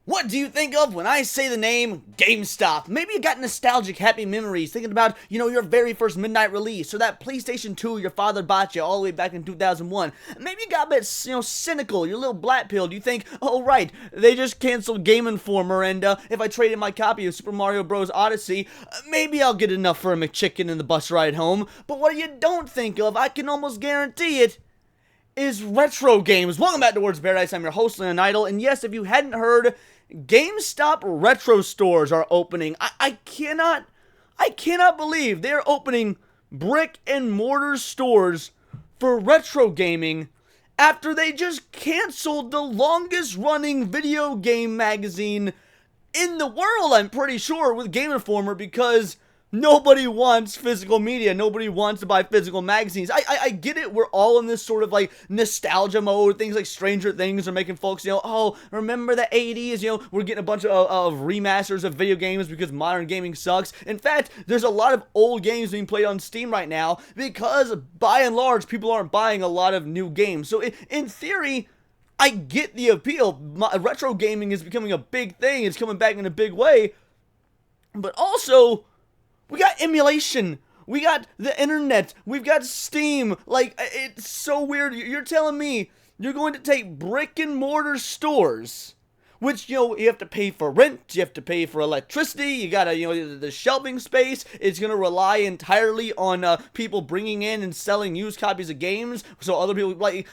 What do you think of when I say the name GameStop? Maybe you got nostalgic happy memories thinking about, your very first midnight release or that PlayStation 2 your father bought you all the way back in 2001. Maybe you got a bit, cynical, you're a little black pilled. You think, oh right, they just canceled Game Informer and if I trade in my copy of Super Mario Bros. Odyssey, maybe I'll get enough for a McChicken in the bus ride home. But what you don't think of, I can almost guarantee it, is retro games. Welcome back to Words Paradise. I'm your host, Leon Idol, and yes, if you hadn't heard, GameStop retro stores are opening. I cannot believe they're opening brick and mortar stores for retro gaming after they just canceled the longest running video game magazine in the world, I'm pretty sure, with Game Informer, because nobody wants physical media. Nobody wants to buy physical magazines. I get it. We're all in this sort of like nostalgia mode. Things like Stranger Things are making folks, oh, remember the 80s? We're getting a bunch of remasters of video games because modern gaming sucks. In fact, there's a lot of old games being played on Steam right now because by and large, people aren't buying a lot of new games. So in theory, I get the appeal. Retro gaming is becoming a big thing. It's coming back in a big way. But also, we got emulation. We got the internet. We've got Steam. Like, it's so weird. You're telling me you're going to take brick and mortar stores, which, you have to pay for rent. You have to pay for electricity. You got to, the shelving space. It's going to rely entirely on people bringing in and selling used copies of games. So other people, like,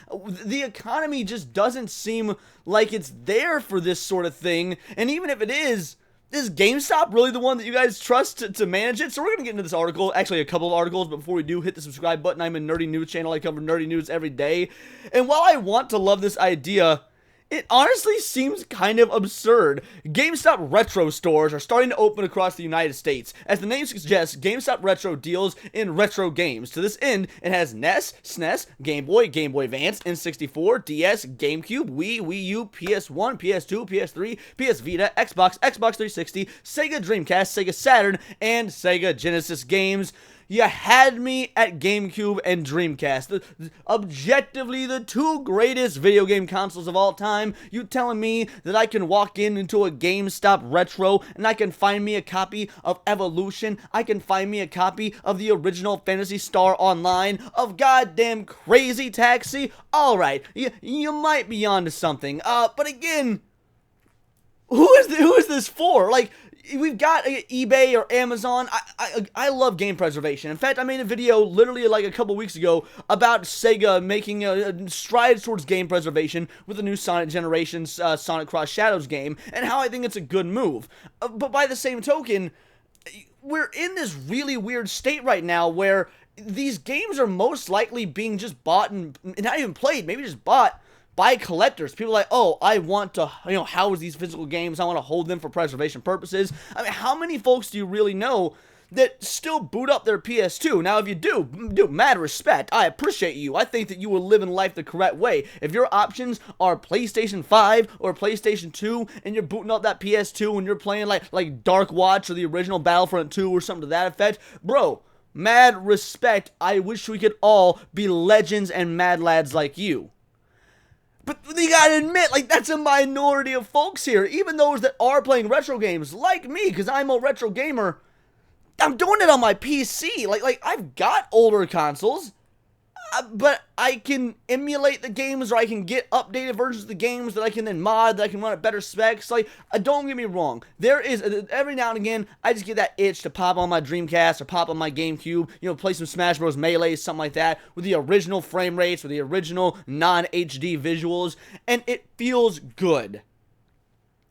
the economy just doesn't seem like it's there for this sort of thing. And even if it is GameStop really the one that you guys trust to manage it? So we're going to get into this article, actually a couple of articles, but before we do, hit the subscribe button. I'm a nerdy news channel. I cover nerdy news every day. And while I want to love this idea, it honestly seems kind of absurd. GameStop retro stores are starting to open across the United States. As the name suggests, GameStop Retro deals in retro games. To this end, it has NES, SNES, Game Boy, Game Boy Advance, N64, DS, GameCube, Wii, Wii U, PS1, PS2, PS3, PS Vita, Xbox, Xbox 360, Sega Dreamcast, Sega Saturn, and Sega Genesis games. You had me at GameCube and Dreamcast. Objectively, the two greatest video game consoles of all time. You telling me that I can walk into a GameStop Retro and I can find me a copy of Evolution? I can find me a copy of the original Phantasy Star Online, of goddamn Crazy Taxi? Alright, you might be onto something. But again, who is this for? Like, we've got eBay or Amazon. I love game preservation. In fact, I made a video literally like a couple weeks ago about Sega making strides towards game preservation with the new Sonic Generations Sonic Cross Shadows game, and how I think it's a good move. But by the same token, we're in this really weird state right now where these games are most likely being just bought and not even played, maybe just bought by collectors. People are like, oh, I want to, house these physical games. I want to hold them for preservation purposes. I mean, how many folks do you really know that still boot up their PS2? Now, if you do, mad respect. I appreciate you. I think that you will live in life the correct way. If your options are PlayStation 5 or PlayStation 2 and you're booting up that PS2 and you're playing like Dark Watch or the original Battlefront 2 or something to that effect, bro, mad respect. I wish we could all be legends and mad lads like you. But you gotta admit, like, that's a minority of folks here. Even those that are playing retro games, like me, because I'm a retro gamer, I'm doing it on my PC. Like I've got older consoles, but I can emulate the games, or I can get updated versions of the games that I can then mod, that I can run at better specs. Like, don't get me wrong. There is, every now and again, I just get that itch to pop on my Dreamcast or pop on my GameCube, play some Smash Bros. Melee, something like that, with the original frame rates, with the original non-HD visuals, and it feels good.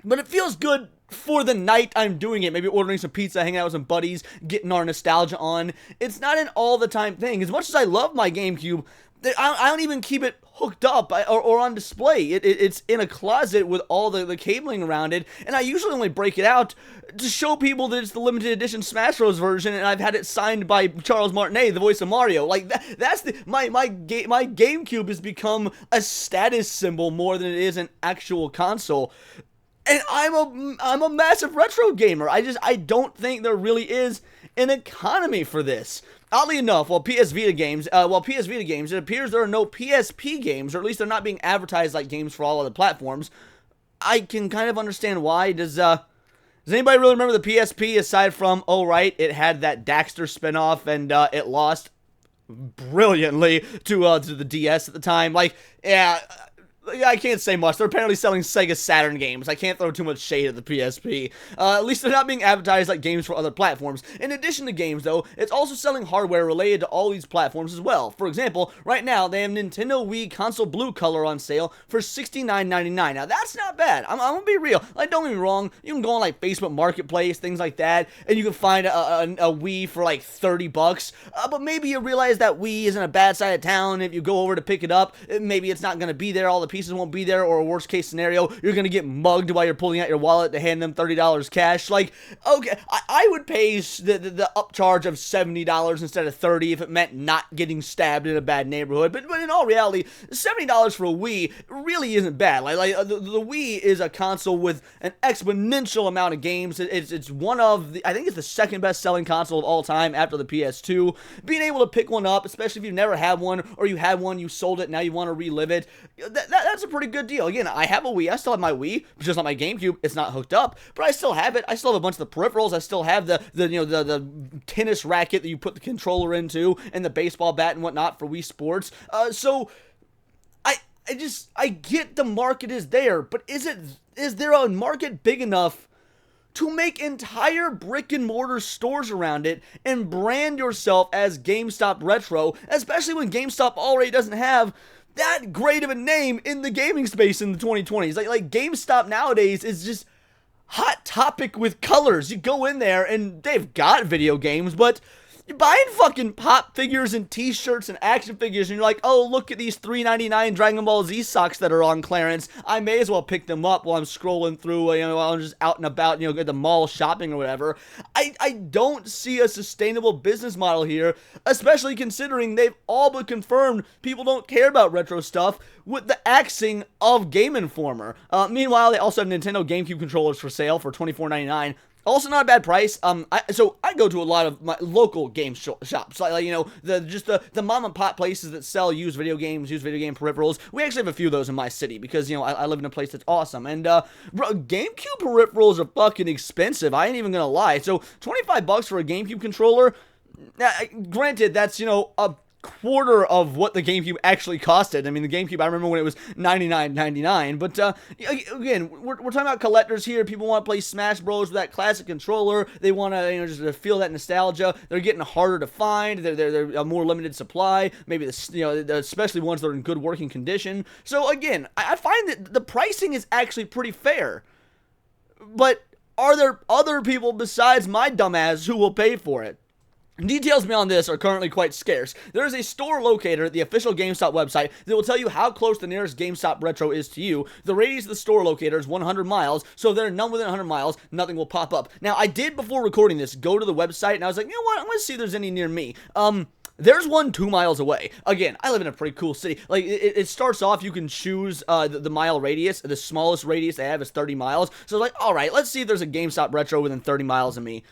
But it feels good for the night I'm doing it. Maybe ordering some pizza, hanging out with some buddies, getting our nostalgia on. It's not an all-the-time thing. As much as I love my GameCube, I don't even keep it hooked up or on display. It's in a closet with all the cabling around it, and I usually only break it out to show people that it's the limited edition Smash Bros. Version, and I've had it signed by Charles Martinet, the voice of Mario. Like, that's my GameCube has become a status symbol more than it is an actual console. And I'm a massive retro gamer. I don't think there really is an economy for this. Oddly enough, while PS Vita games, it appears there are no PSP games, or at least they're not being advertised like games for all other platforms. I can kind of understand why. Does anybody really remember the PSP aside from, oh right, it had that Daxter spinoff and it lost brilliantly to the DS at the time? Like, yeah, I can't say much. They're apparently selling Sega Saturn games. I can't throw too much shade at the PSP. At least they're not being advertised like games for other platforms. In addition to games, though, it's also selling hardware related to all these platforms as well. For example, right now, they have Nintendo Wii Console Blue Color on sale for $69.99. Now, that's not bad. I'm gonna be real. Like, don't get me wrong. You can go on, like, Facebook Marketplace, things like that, and you can find a Wii for, like, $30. But maybe you realize that Wii isn't a bad side of town. If you go over to pick it up, maybe it's not gonna be there. All the pieces won't be there, or a worst case scenario, you're gonna get mugged while you're pulling out your wallet to hand them $30 cash. Like, okay, I would pay the upcharge of $70 instead of $30 if it meant not getting stabbed in a bad neighborhood. But in all reality, $70 for a Wii really isn't bad. Like the Wii is a console with an exponential amount of games. It's one of the, I think it's the second best selling console of all time after the PS2. Being able to pick one up, especially if you've never had one, or you had one, you sold it, now you want to relive it, that's a pretty good deal. Again, I have a Wii. I still have my Wii, it's just not my GameCube. It's not hooked up, but I still have it. I still have a bunch of the peripherals. I still have the tennis racket that you put the controller into, and the baseball bat and whatnot for Wii Sports. So I get the market is there, but is there a market big enough to make entire brick and mortar stores around it and brand yourself as GameStop Retro, especially when GameStop already doesn't have that great of a name in the gaming space in the 2020s. Like GameStop nowadays is just Hot Topic with colors. You go in there and they've got video games, but you're buying fucking pop figures and t-shirts and action figures, and you're like, oh, look at these $3.99 Dragon Ball Z socks that are on clearance. I may as well pick them up while I'm scrolling through, while I'm just out and about, at the mall shopping or whatever. I don't see a sustainable business model here, especially considering they've all but confirmed people don't care about retro stuff with the axing of Game Informer. Meanwhile, they also have Nintendo GameCube controllers for sale for $24.99. Also not a bad price. So I go to a lot of my local game shops, like the mom and pop places that sell used video games, used video game peripherals. We actually have a few of those in my city because I live in a place that's awesome. And GameCube peripherals are fucking expensive. I ain't even gonna lie. So $25 for a GameCube controller. Granted, that's a quarter of what the GameCube actually costed. I mean, the GameCube, I remember when it was $99.99, but again, we're talking about collectors here. People want to play Smash Bros with that classic controller. They want to just to feel that nostalgia. They're getting harder to find. They're a more limited supply. Maybe especially ones that are in good working condition. So again, I find that the pricing is actually pretty fair. But are there other people besides my dumbass who will pay for it? Details beyond this are currently quite scarce. There is a store locator at the official GameStop website that will tell you how close the nearest GameStop Retro is to you. The radius of the store locator is 100 miles, so if there are none within 100 miles, nothing will pop up. Now, I did, before recording this, go to the website, and I was like, you know what, I'm going to see if there's any near me. There's one 2 miles away. Again, I live in a pretty cool city. Like, it starts off, you can choose the mile radius. The smallest radius they have is 30 miles. So, like, alright, let's see if there's a GameStop Retro within 30 miles of me.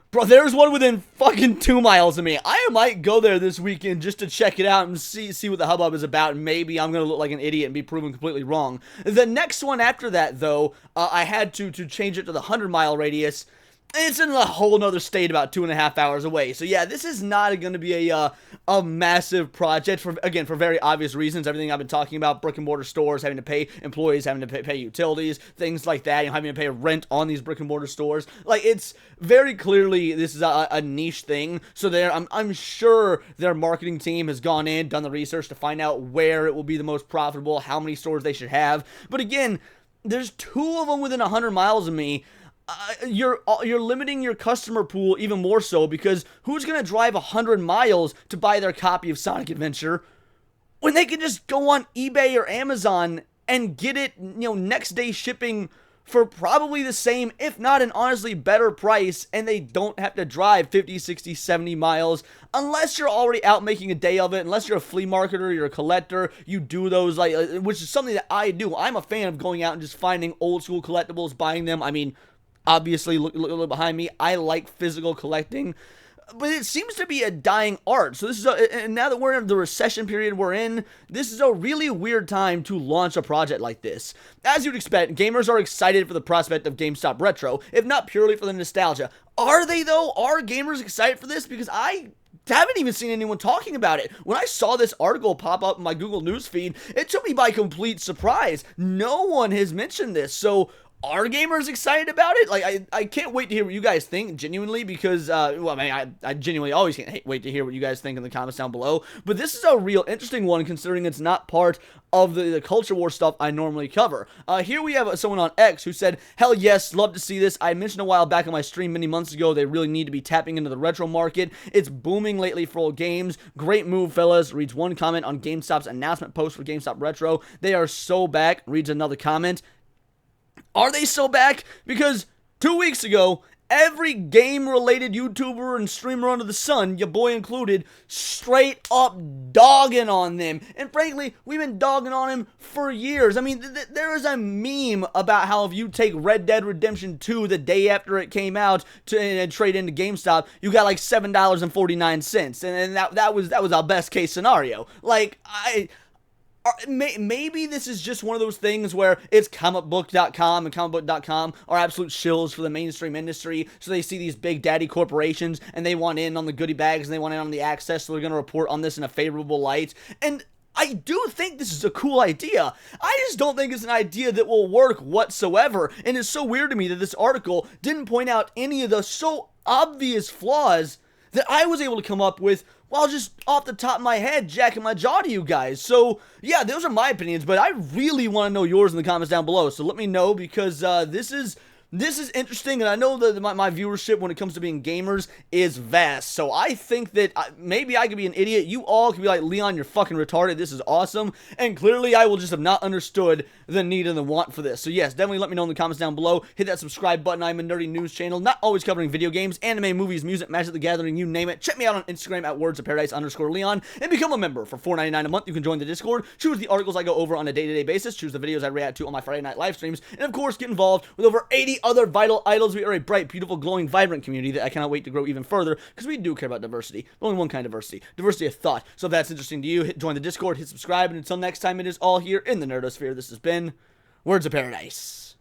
Bro, there's one within fucking 2 miles of me. I might go there this weekend just to check it out and see what the hubbub is about, and maybe I'm gonna look like an idiot and be proven completely wrong. The next one after that, though, I had to change it to the 100-mile radius. It's in a whole nother state about 2.5 hours away. So yeah, this is not going to be a massive project for very obvious reasons. Everything I've been talking about, brick and mortar stores, having to pay employees, having to pay utilities, things like that, having to pay rent on these brick and mortar stores. Like, it's very clearly, this is a niche thing. So I'm sure their marketing team has gone in, done the research to find out where it will be the most profitable, how many stores they should have. But again, there's 2 of them within 100 miles of me. You're limiting your customer pool even more so, because who's going to drive 100 miles to buy their copy of Sonic Adventure when they can just go on eBay or Amazon and get it, next day shipping for probably the same, if not an honestly better price, and they don't have to drive 50, 60, 70 miles, unless you're already out making a day of it, unless you're a flea marketer, you're a collector, you do those, which is something that I do. I'm a fan of going out and just finding old school collectibles, buying them. I mean, obviously, look behind me, I like physical collecting. but it seems to be a dying art. So this is and now that we're in the recession period we're in, this is a really weird time to launch a project like this. As you'd expect, gamers are excited for the prospect of GameStop Retro, if not purely for the nostalgia. Are they though? Are gamers excited for this? Because I haven't even seen anyone talking about it. When I saw this article pop up in my Google News feed, it took me by complete surprise. No one has mentioned this. So are gamers excited about it? Like, I can't wait to hear what you guys think, genuinely, because, well, I mean, I genuinely always can't wait to hear what you guys think in the comments down below, but this is a real interesting one, considering it's not part of the culture war stuff I normally cover. Here we have someone on X who said, hell yes, love to see this. I mentioned a while back on my stream many months ago, they really need to be tapping into the retro market. It's booming lately for old games. Great move, fellas. Reads one comment on GameStop's announcement post for GameStop Retro. They are so back. Reads another comment. Are they so back? Because 2 weeks ago, every game-related YouTuber and streamer under the sun, your boy included, straight up dogging on them. And frankly, we've been dogging on him for years. I mean, there is a meme about how if you take Red Dead Redemption 2 the day after it came out and trade into GameStop, you got like $7.49. And that was our best case scenario. Like, maybe this is just one of those things where it's comicbook.com and comicbook.com are absolute shills for the mainstream industry, so they see these big daddy corporations and they want in on the goodie bags and they want in on the access, so they're going to report on this in a favorable light. And I do think this is a cool idea. I just don't think it's an idea that will work whatsoever, and it's so weird to me that this article didn't point out any of the so obvious flaws that I was able to come up with while just off the top of my head jacking my jaw to you guys. So yeah, those are my opinions, but I really want to know yours in the comments down below. So let me know, because this is interesting, and I know that my viewership when it comes to being gamers is vast, so I think that maybe I could be an idiot, you all could be like, Leon, you're fucking retarded, this is awesome, and clearly I will just have not understood the need and the want for this. So yes, definitely let me know in the comments down below, hit that subscribe button. I'm a nerdy news channel, not always covering video games, anime, movies, music, Magic the Gathering, you name it. Check me out on Instagram at wordsofparadise_Leon, and become a member for $4.99 a month. You can join the Discord, choose the articles I go over on a day-to-day basis, choose the videos I react to on my Friday night live streams, and of course get involved with over 80 other vital idols. We are a bright, beautiful, glowing, vibrant community that I cannot wait to grow even further, because we do care about diversity, but only one kind of diversity of thought. So if that's interesting to you, join the Discord, hit subscribe, and until next time, it is all here in the Nerdosphere. This has been Words of Paradise.